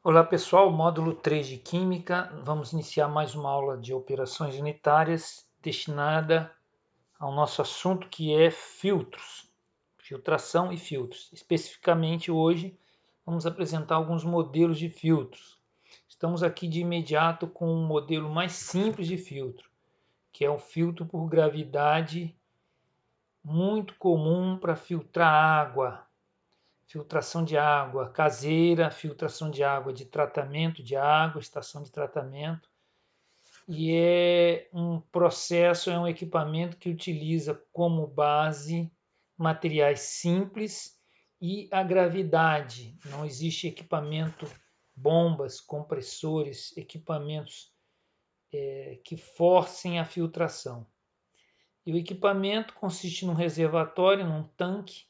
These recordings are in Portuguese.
Olá pessoal, módulo 3 de Química. Vamos iniciar mais uma aula de operações unitárias destinada ao nosso assunto que é filtros, filtração e filtros. Especificamente hoje vamos apresentar alguns modelos de filtros. Estamos aqui de imediato com um modelo mais simples de filtro, que é o filtro por gravidade, muito comum para filtrar água. Filtração de água caseira, filtração de água de tratamento de água, estação de tratamento. E é um processo, é um equipamento que utiliza como base materiais simples e a gravidade. Não existe equipamento, bombas, compressores, equipamentos que forcem a filtração. E o equipamento consiste num reservatório, num tanque,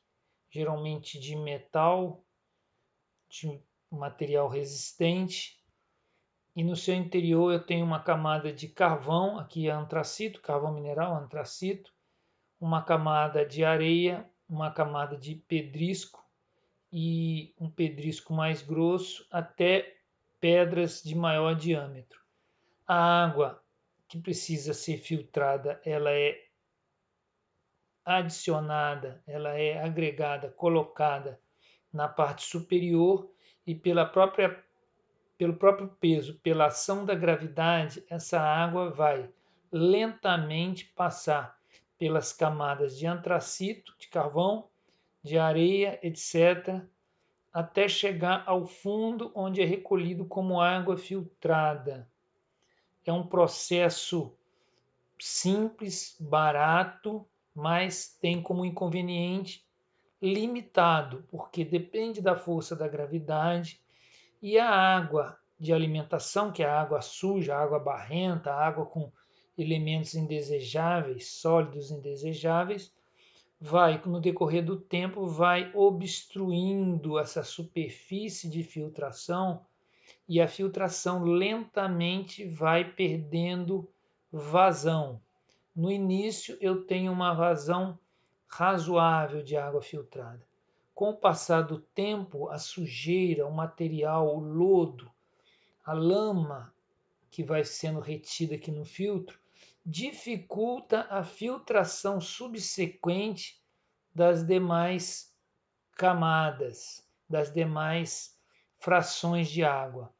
geralmente de metal, de material resistente, e no seu interior eu tenho uma camada de carvão, aqui é antracito, carvão mineral, antracito, uma camada de areia, uma camada de pedrisco e um pedrisco mais grosso até pedras de maior diâmetro. A água que precisa ser filtrada, ela é adicionada, ela é agregada, colocada na parte superior e pelo próprio peso, pela ação da gravidade, essa água vai lentamente passar pelas camadas de antracito, de carvão, de areia, etc., até chegar ao fundo, onde é recolhido como água filtrada. É um processo simples, barato, mas tem como inconveniente limitado, porque depende da força da gravidade e a água de alimentação, que é a água suja, a água barrenta, a água com elementos indesejáveis, sólidos indesejáveis, vai, no decorrer do tempo, vai obstruindo essa superfície de filtração e a filtração lentamente vai perdendo vazão. No início eu tenho uma vazão razoável de água filtrada. Com o passar do tempo, a sujeira, o material, o lodo, a lama que vai sendo retida aqui no filtro, dificulta a filtração subsequente das demais camadas, das demais frações de água.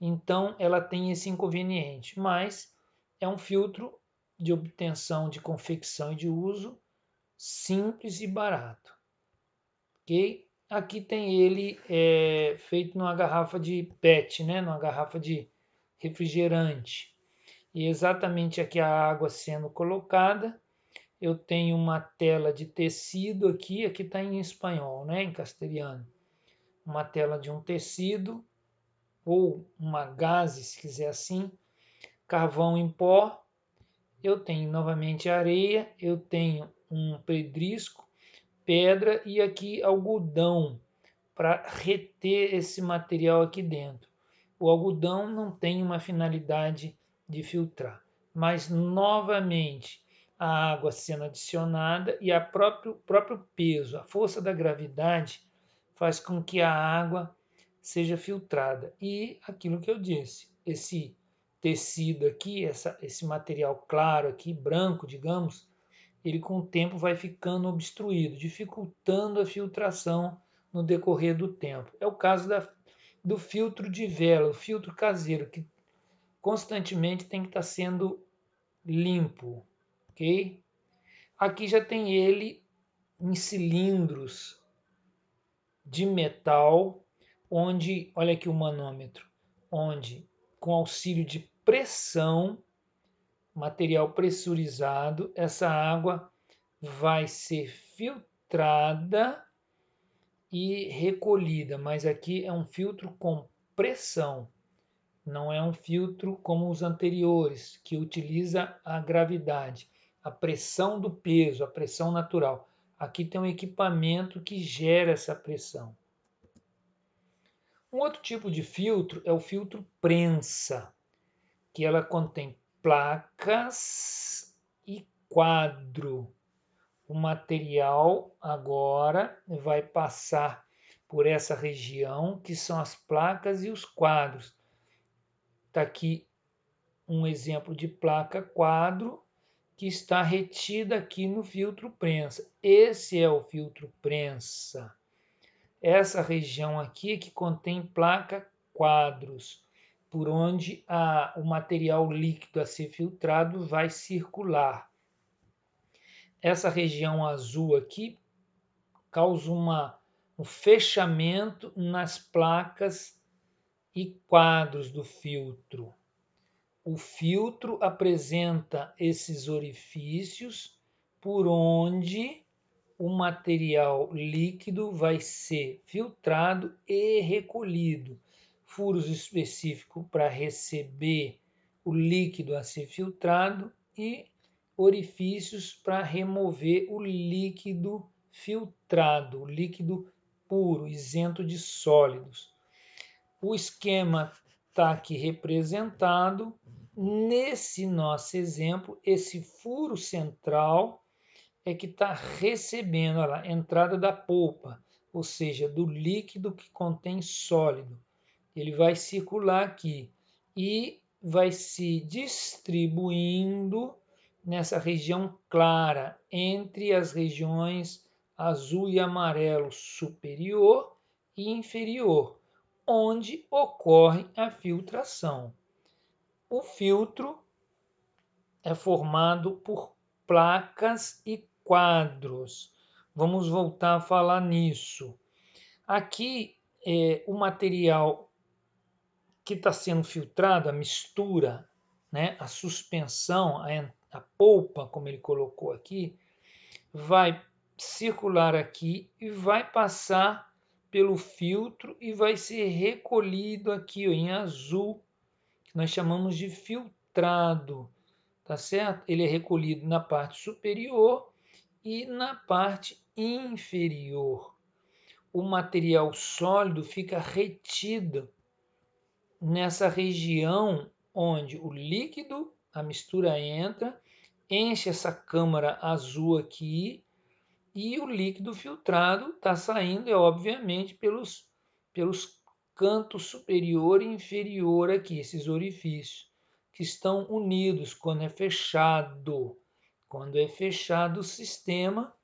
Então, ela tem esse inconveniente, mas é um filtro de obtenção, de confecção e de uso simples e barato. Ok? Aqui tem ele feito numa garrafa de PET, né? Numa garrafa de refrigerante. E exatamente aqui a água sendo colocada. Eu tenho uma tela de tecido aqui está em espanhol, né? Em castelhano. Uma tela de um tecido, ou uma gaze, se quiser assim. Carvão em pó. Eu tenho novamente areia, eu tenho um pedrisco, pedra e aqui algodão para reter esse material aqui dentro. O algodão não tem uma finalidade de filtrar, mas novamente a água sendo adicionada e o próprio peso, a força da gravidade faz com que a água seja filtrada. E aquilo que eu disse, esse tecido aqui, esse material claro aqui, branco, digamos, ele com o tempo vai ficando obstruído, dificultando a filtração no decorrer do tempo. É o caso do filtro de vela, o filtro caseiro, que constantemente tem que estar sendo limpo, ok? Aqui já tem ele em cilindros de metal, onde, olha aqui o manômetro, onde com auxílio de pressão, material pressurizado, essa água vai ser filtrada e recolhida, mas aqui é um filtro com pressão, não é um filtro como os anteriores, que utiliza a gravidade, a pressão do peso, a pressão natural. Aqui tem um equipamento que gera essa pressão. Um outro tipo de filtro é o filtro prensa, que ela contém placas e quadro. O material agora vai passar por essa região, que são as placas e os quadros. Está aqui um exemplo de placa quadro que está retida aqui no filtro prensa. Esse é o filtro prensa. Essa região aqui que contém placa quadros, por onde o material líquido a ser filtrado vai circular. Essa região azul aqui causa um fechamento nas placas e quadros do filtro. O filtro apresenta esses orifícios por onde o material líquido vai ser filtrado e recolhido. Furos específicos para receber o líquido a ser filtrado e orifícios para remover o líquido filtrado, o líquido puro, isento de sólidos. O esquema está aqui representado. Nesse nosso exemplo, esse furo central é que está recebendo a entrada da polpa, ou seja, do líquido que contém sólido. Ele vai circular aqui e vai se distribuindo nessa região clara, entre as regiões azul e amarelo superior e inferior, onde ocorre a filtração. O filtro é formado por placas e quadros. Vamos voltar a falar nisso. Aqui, o material que está sendo filtrado, a mistura, né, a suspensão, a polpa, como ele colocou aqui, vai circular aqui e vai passar pelo filtro e vai ser recolhido aqui, ó, em azul, que nós chamamos de filtrado, tá certo? Ele é recolhido na parte superior e na parte inferior. O material sólido fica retido nessa região onde o líquido, a mistura entra, enche essa câmara azul aqui e o líquido filtrado está saindo, obviamente, pelos cantos superior e inferior aqui, esses orifícios, que estão unidos quando é fechado. Quando é fechado o sistema,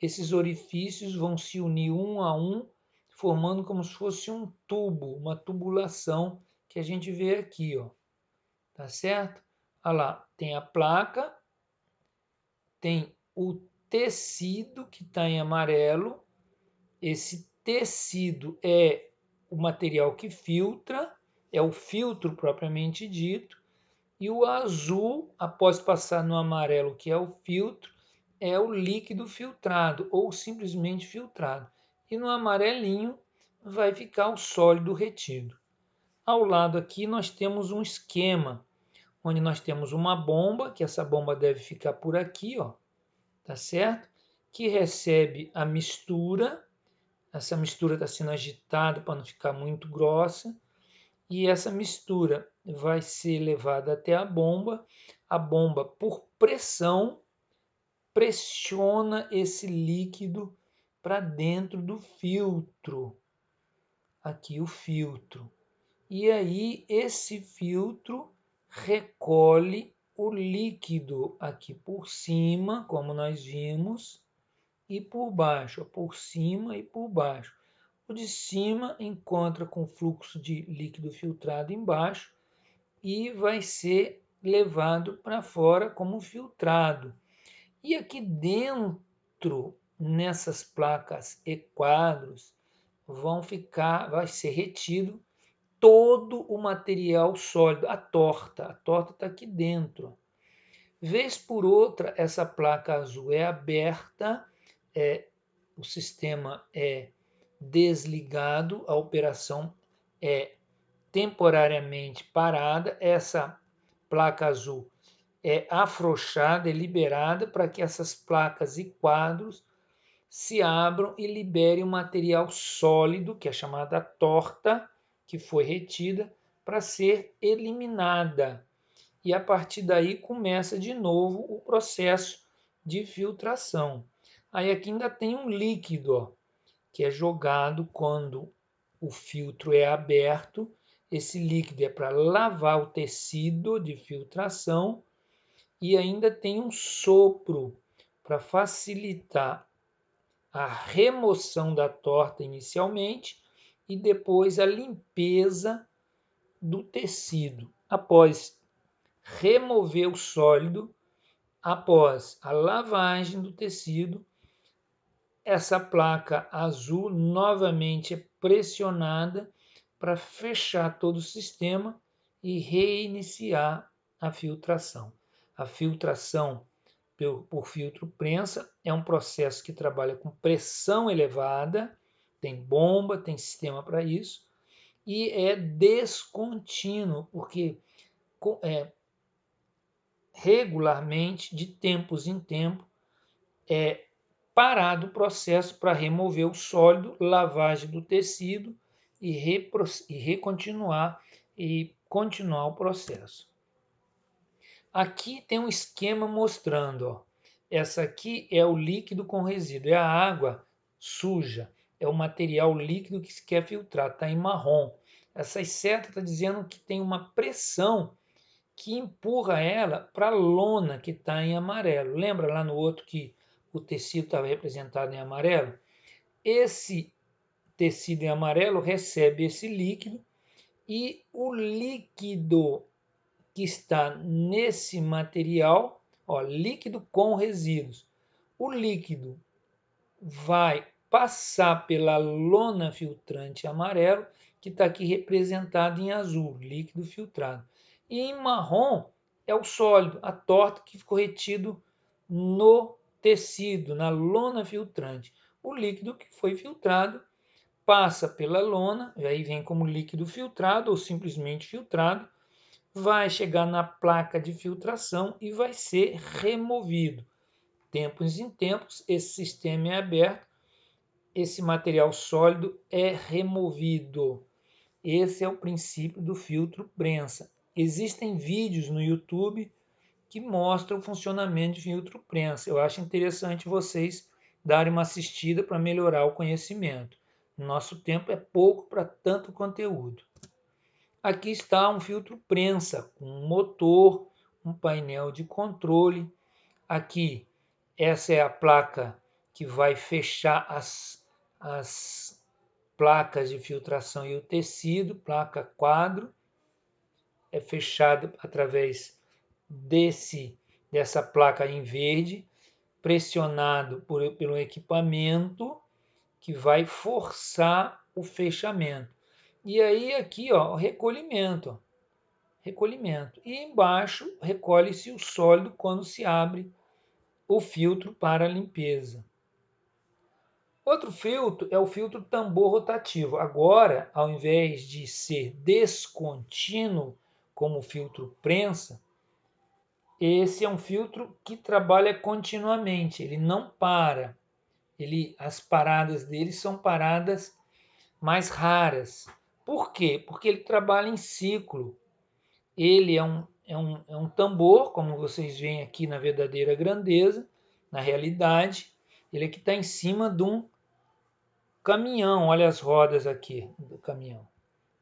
esses orifícios vão se unir um a um, formando como se fosse um tubo, uma tubulação que a gente vê aqui, ó. Tá certo? Olha lá, tem a placa, tem o tecido que está em amarelo. Esse tecido é o material que filtra, é o filtro propriamente dito, e o azul, após passar no amarelo, que é o filtro, é o líquido filtrado ou simplesmente filtrado. E no amarelinho vai ficar o sólido retido. Ao lado aqui nós temos um esquema, onde nós temos uma bomba, que essa bomba deve ficar por aqui, ó, tá certo? Que recebe a mistura. Essa mistura está sendo agitada para não ficar muito grossa. E essa mistura vai ser levada até a bomba. A bomba, por pressão, pressiona esse líquido para dentro do filtro. Aqui o filtro. E aí esse filtro recolhe o líquido aqui por cima, como nós vimos, e por baixo, por cima e por baixo. O de cima encontra com fluxo de líquido filtrado embaixo e vai ser levado para fora como filtrado. E aqui dentro, nessas placas e quadros, vai ser retido todo o material sólido, a torta. A torta está aqui dentro. Vez por outra, essa placa azul é aberta, o sistema é desligado, a operação é temporariamente parada. Essa placa azul é afrouxada, é liberada para que essas placas e quadros se abram e liberem o material sólido, que é chamada torta, que foi retida, para ser eliminada. E a partir daí começa de novo o processo de filtração. Aí aqui ainda tem um líquido, ó, que é jogado quando o filtro é aberto. Esse líquido é para lavar o tecido de filtração e ainda tem um sopro para facilitar a remoção da torta inicialmente e depois a limpeza do tecido. Após remover o sólido, após a lavagem do tecido, essa placa azul novamente é pressionada para fechar todo o sistema e reiniciar a filtração. A filtração por filtro prensa é um processo que trabalha com pressão elevada, tem bomba, tem sistema para isso, e é descontínuo, porque regularmente, de tempos em tempos, é parado o processo para remover o sólido, lavagem do tecido e recontinuar e continuar o processo. Aqui tem um esquema mostrando, ó, essa aqui é o líquido com resíduo, é a água suja, é o material líquido que se quer filtrar, está em marrom. Essa seta está dizendo que tem uma pressão que empurra ela para a lona que está em amarelo. Lembra lá no outro que o tecido estava representado em amarelo? Esse tecido em amarelo recebe esse líquido e o líquido que está nesse material, ó, líquido com resíduos. O líquido vai passar pela lona filtrante amarelo, que está aqui representado em azul, líquido filtrado. E em marrom é o sólido, a torta que ficou retido no tecido, na lona filtrante. O líquido que foi filtrado passa pela lona, e aí vem como líquido filtrado ou simplesmente filtrado, vai chegar na placa de filtração e vai ser removido. Tempos em tempos, esse sistema é aberto, esse material sólido é removido. Esse é o princípio do filtro prensa. Existem vídeos no YouTube que mostram o funcionamento de filtro prensa. Eu acho interessante vocês darem uma assistida para melhorar o conhecimento. Nosso tempo é pouco para tanto conteúdo. Aqui está um filtro prensa com um motor, um painel de controle. Aqui, essa é a placa que vai fechar as placas de filtração e o tecido, placa quadro, é fechado através dessa placa em verde, pressionado pelo equipamento que vai forçar o fechamento. E aí aqui, ó, o recolhimento, ó, recolhimento. E embaixo recolhe-se o sólido quando se abre o filtro para limpeza. Outro filtro é o filtro tambor rotativo. Agora, ao invés de ser descontínuo, como o filtro prensa, esse é um filtro que trabalha continuamente, ele não para. As paradas dele são paradas mais raras. Por quê? Porque ele trabalha em ciclo. Ele é um tambor, como vocês veem aqui na verdadeira grandeza, na realidade. Ele aqui está em cima de um caminhão, olha as rodas aqui do caminhão,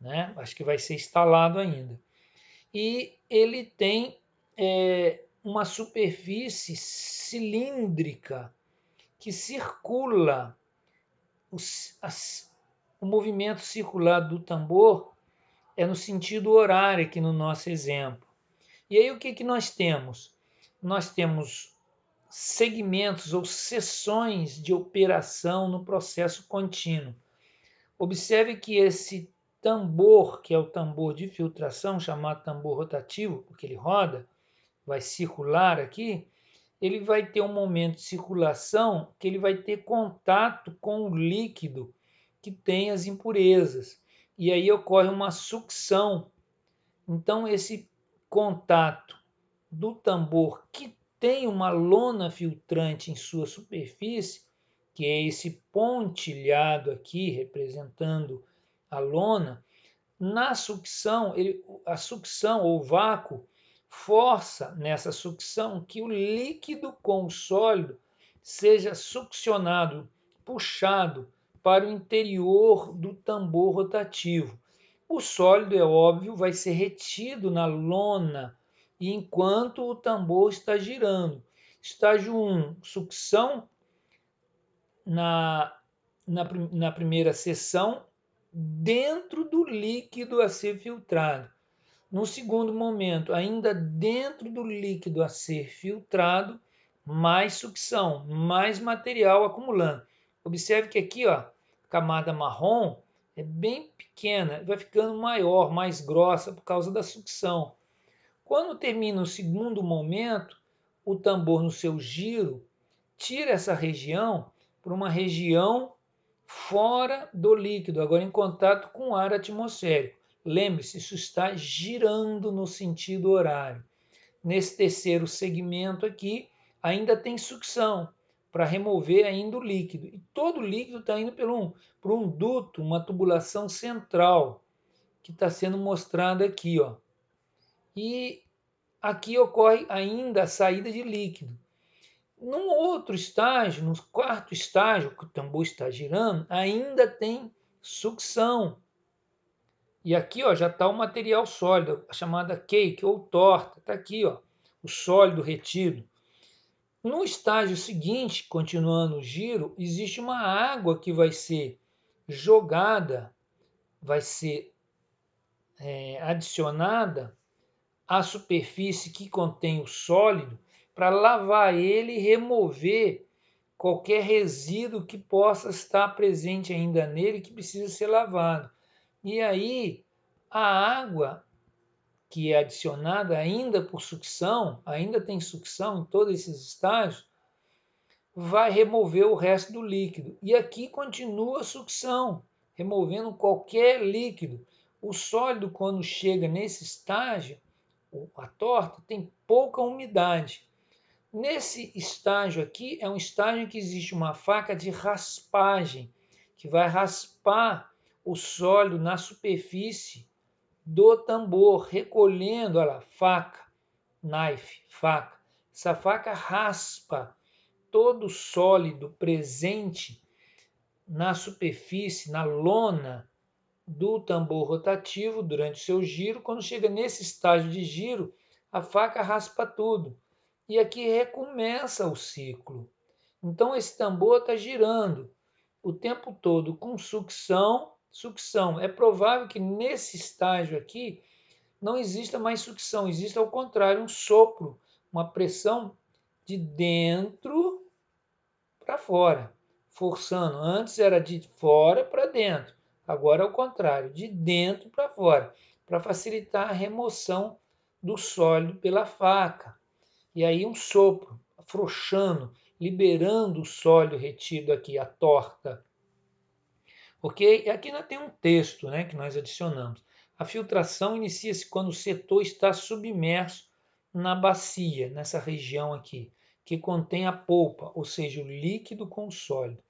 né? Acho que vai ser instalado ainda. E ele tem uma superfície cilíndrica que circula, o movimento circular do tambor é no sentido horário aqui no nosso exemplo. E aí o que nós temos? Nós temos segmentos ou seções de operação no processo contínuo. Observe que esse tambor, que é o tambor de filtração, chamado tambor rotativo, porque ele roda, vai circular aqui, ele vai ter um momento de circulação que ele vai ter contato com o líquido que tem as impurezas. E aí ocorre uma sucção. Então, esse contato do tambor que tem uma lona filtrante em sua superfície, que é esse pontilhado aqui representando a lona, na sucção, a sucção ou vácuo força nessa sucção que o líquido com o sólido seja succionado, puxado para o interior do tambor rotativo. O sólido, é óbvio, vai ser retido na lona enquanto o tambor está girando. Estágio 1, sucção na, na primeira seção, dentro do líquido a ser filtrado. No segundo momento, ainda dentro do líquido a ser filtrado, mais sucção, mais material acumulando. Observe que aqui, ó, a camada marrom é bem pequena, vai ficando maior, mais grossa por causa da sucção. Quando termina o segundo momento, o tambor no seu giro tira essa região para uma região fora do líquido, agora em contato com o ar atmosférico. Lembre-se, isso está girando no sentido horário. Nesse terceiro segmento aqui, ainda tem sucção para remover ainda o líquido. E todo o líquido está indo por um duto, uma tubulação central, que está sendo mostrada aqui, ó. E aqui ocorre ainda a saída de líquido. Num outro estágio, no quarto estágio, que o tambor está girando, ainda tem sucção. E aqui, ó, já está o material sólido, a chamada cake ou torta. Está aqui, ó, o sólido retido. No estágio seguinte, continuando o giro, existe uma água que vai ser jogada, vai ser adicionada à superfície que contém o sólido para lavar ele e remover qualquer resíduo que possa estar presente ainda nele que precisa ser lavado. E aí a água que é adicionada ainda por sucção, ainda tem sucção em todos esses estágios, vai remover o resto do líquido. E aqui continua a sucção, removendo qualquer líquido. O sólido, quando chega nesse estágio, a torta tem pouca umidade. Nesse estágio aqui, é um estágio em que existe uma faca de raspagem, que vai raspar o sólido na superfície do tambor, recolhendo, olha lá, faca, knife, faca. Essa faca raspa todo o sólido presente na superfície, na lona do tambor rotativo durante o seu giro. Quando chega nesse estágio de giro, a faca raspa tudo. E aqui recomeça o ciclo. Então esse tambor está girando o tempo todo com sucção, sucção. É provável que nesse estágio aqui não exista mais sucção, existe ao contrário um sopro, uma pressão de dentro para fora, forçando. Antes era de fora para dentro, agora é o contrário, de dentro para fora, para facilitar a remoção do sólido pela faca. E aí um sopro, afrouxando, liberando o sólido retido aqui, a torta. Ok? E aqui nós temos um texto, né, que nós adicionamos. A filtração inicia-se quando o setor está submerso na bacia, nessa região aqui, que contém a polpa, ou seja, o líquido com o sólido.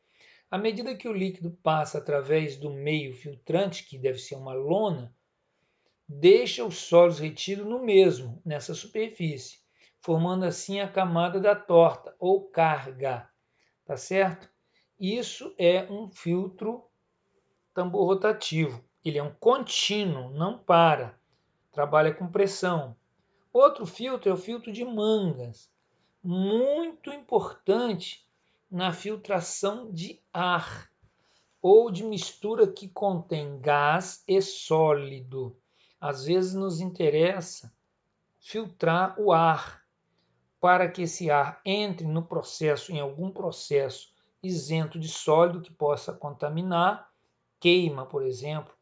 À medida que o líquido passa através do meio filtrante, que deve ser uma lona, deixa os sólidos retidos no mesmo, nessa superfície, formando assim a camada da torta, ou carga, tá certo? Isso é um filtro tambor rotativo. Ele é um contínuo, não para, trabalha com pressão. Outro filtro é o filtro de mangas, muito importante na filtração de ar ou de mistura que contém gás e sólido. Às vezes nos interessa filtrar o ar para que esse ar entre no processo, em algum processo isento de sólido que possa contaminar, queima, por exemplo,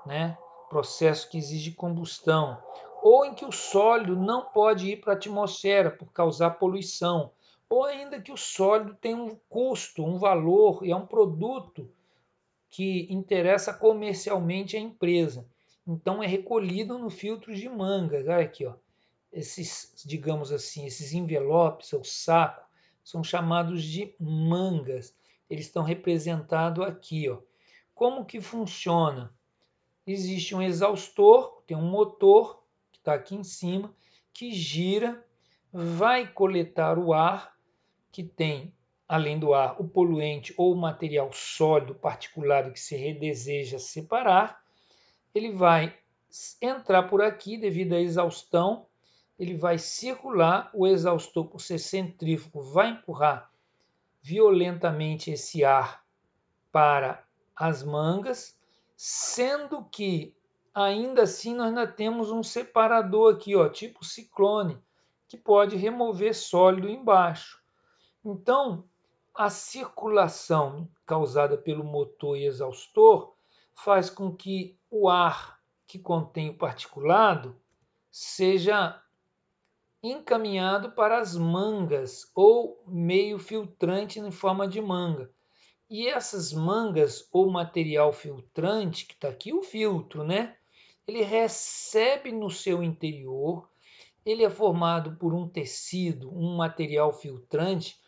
né? Processo que exige combustão, ou em que o sólido não pode ir para a atmosfera por causar poluição, ou ainda que o sólido tem um custo, um valor e é um produto que interessa comercialmente à empresa. Então é recolhido no filtro de mangas. Olha aqui, ó. Esses, digamos assim, esses envelopes ou saco são chamados de mangas. Eles estão representados aqui, ó. Como que funciona? Existe um exaustor, tem um motor que está aqui em cima, que gira, vai coletar o ar que tem além do ar, o poluente ou o material sólido particulado que se deseja separar, ele vai entrar por aqui devido à exaustão, ele vai circular, o exaustor, por ser centrífugo, vai empurrar violentamente esse ar para as mangas, sendo que ainda assim nós ainda temos um separador aqui, ó, tipo ciclone, que pode remover sólido embaixo. Então, a circulação causada pelo motor e exaustor faz com que o ar que contém o particulado seja encaminhado para as mangas ou meio filtrante em forma de manga. E essas mangas ou material filtrante, que está aqui o filtro, né? Ele recebe no seu interior, ele é formado por um tecido, um material filtrante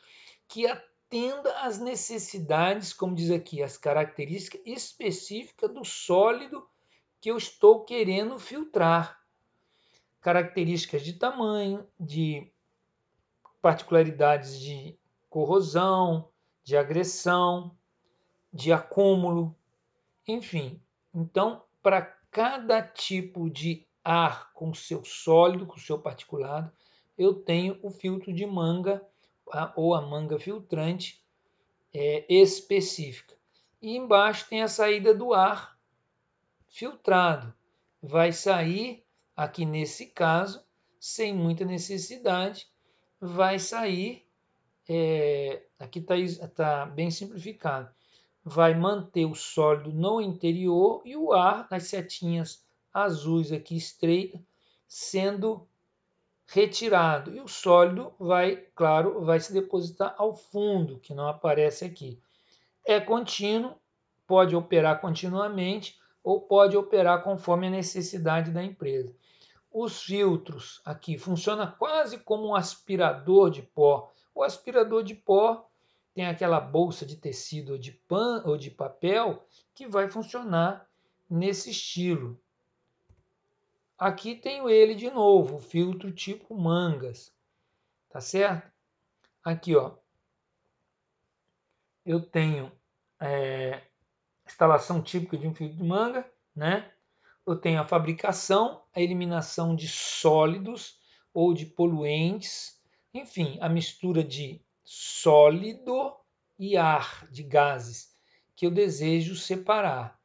que atenda às necessidades, como diz aqui, as características específicas do sólido que eu estou querendo filtrar. Características de tamanho, de particularidades de corrosão, de agressão, de acúmulo, enfim. Então, para cada tipo de ar com seu sólido, com seu particulado, eu tenho o filtro de manga ou a manga filtrante específica. E embaixo tem a saída do ar filtrado. Vai sair, aqui nesse caso, sem muita necessidade, vai sair, aqui está bem simplificado, vai manter o sólido no interior e o ar, nas setinhas azuis aqui estreitas, sendo retirado. E o sólido vai, claro, vai se depositar ao fundo, que não aparece aqui. É contínuo, pode operar continuamente ou pode operar conforme a necessidade da empresa. Os filtros aqui funciona quase como um aspirador de pó. O aspirador de pó tem aquela bolsa de tecido ou de pano ou de papel que vai funcionar nesse estilo. Aqui tenho ele de novo, o filtro tipo mangas, tá certo? Aqui, ó, eu tenho instalação típica de um filtro de manga, né? Eu tenho a fabricação, a eliminação de sólidos ou de poluentes, enfim, a mistura de sólido e ar, de gases, que eu desejo separar.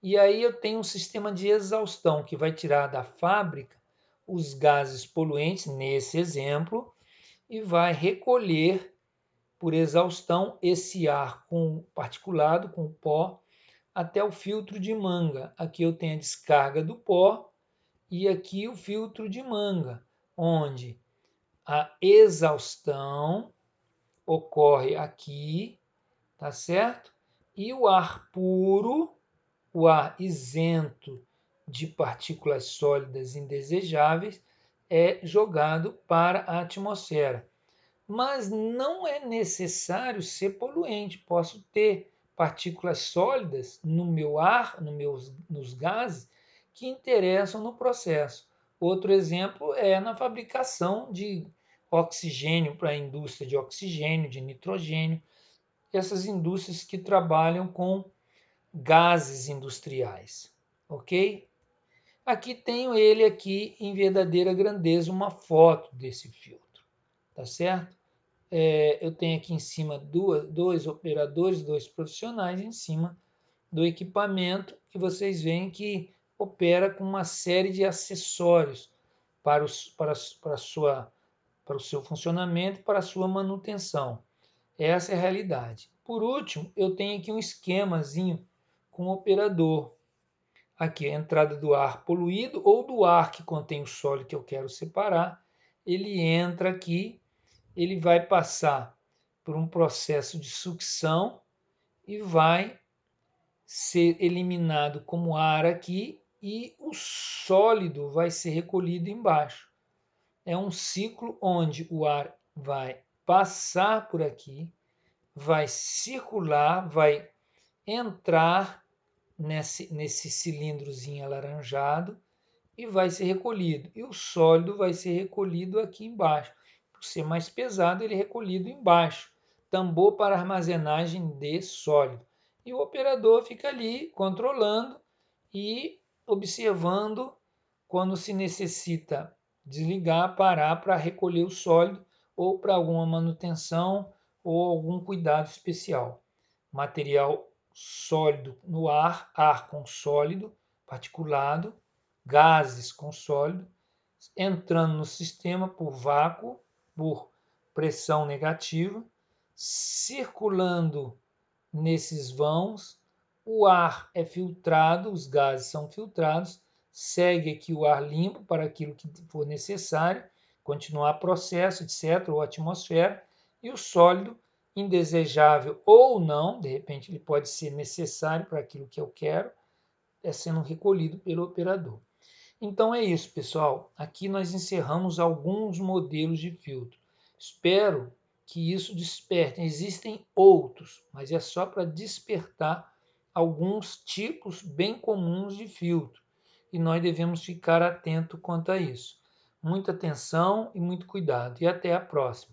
E aí eu tenho um sistema de exaustão que vai tirar da fábrica os gases poluentes, nesse exemplo, e vai recolher por exaustão esse ar com particulado, com pó, até o filtro de manga. Aqui eu tenho a descarga do pó e aqui o filtro de manga, onde a exaustão ocorre aqui, tá certo? E o ar puro, o ar isento de partículas sólidas indesejáveis, é jogado para a atmosfera. Mas não é necessário ser poluente. Posso ter partículas sólidas no meu ar, nos gases, que interessam no processo. Outro exemplo é na fabricação de oxigênio para a indústria de oxigênio, de nitrogênio, essas indústrias que trabalham com gases industriais, ok? Aqui tenho ele aqui em verdadeira grandeza, uma foto desse filtro, tá certo? Eu tenho aqui em cima dois operadores, dois profissionais em cima do equipamento que vocês veem que opera com uma série de acessórios para o seu funcionamento, para a sua manutenção. Essa é a realidade. Por último, eu tenho aqui um esquemazinho com o operador. Aqui a entrada do ar poluído ou do ar que contém o sólido que eu quero separar. Ele entra aqui, ele vai passar por um processo de sucção e vai ser eliminado como ar aqui e o sólido vai ser recolhido embaixo. É um ciclo onde o ar vai passar por aqui, vai circular, vai entrar nesse cilindrozinho alaranjado e vai ser recolhido. E o sólido vai ser recolhido aqui embaixo. Por ser mais pesado, ele é recolhido embaixo, tambor para armazenagem de sólido. E o operador fica ali controlando e observando quando se necessita desligar, parar para recolher o sólido ou para alguma manutenção ou algum cuidado especial. Material sólido no ar, ar com sólido particulado, gases com sólido, entrando no sistema por vácuo, por pressão negativa, circulando nesses vãos, o ar é filtrado, os gases são filtrados, segue aqui o ar limpo para aquilo que for necessário, continuar processo, etc., ou atmosfera, e o sólido, indesejável ou não, de repente ele pode ser necessário para aquilo que eu quero, é sendo recolhido pelo operador. Então é isso, pessoal. Aqui nós encerramos alguns modelos de filtro. Espero que isso desperte. Existem outros, mas é só para despertar alguns tipos bem comuns de filtro. E nós devemos ficar atento quanto a isso. Muita atenção e muito cuidado. E até a próxima.